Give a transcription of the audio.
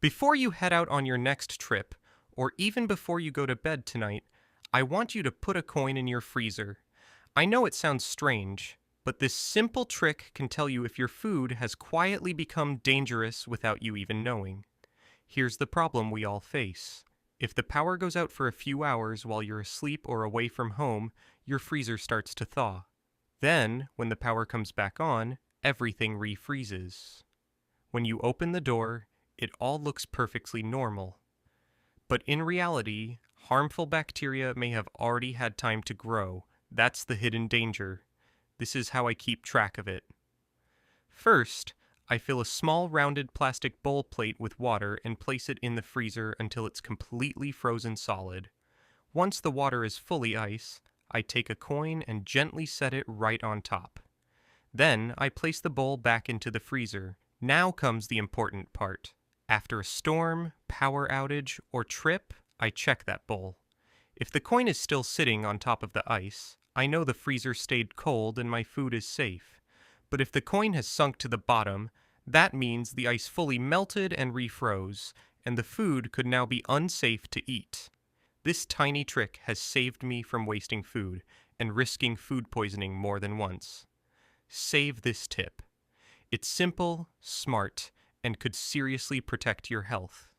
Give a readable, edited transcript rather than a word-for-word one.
Before you head out on your next trip, or even before you go to bed tonight, I want you to put a coin in your freezer. I know it sounds strange, but this simple trick can tell you if your food has quietly become dangerous without you even knowing. Here's the problem we all face. If the power goes out for a few hours while you're asleep or away from home, your freezer starts to thaw. Then, when the power comes back on, everything refreezes. When you open the door, it all looks perfectly normal. But in reality, harmful bacteria may have already had time to grow. That's the hidden danger. This is how I keep track of it. First, I fill a small rounded plastic bowl plate with water and place it in the freezer until it's completely frozen solid. Once the water is fully ice, I take a coin and gently set it right on top. Then I place the bowl back into the freezer. Now comes the important part. After a storm, power outage, or trip, I check that bowl. If the coin is still sitting on top of the ice, I know the freezer stayed cold and my food is safe. But if the coin has sunk to the bottom, that means the ice fully melted and refroze, and the food could now be unsafe to eat. This tiny trick has saved me from wasting food and risking food poisoning more than once. Save this tip. It's simple, smart, and could seriously protect your health.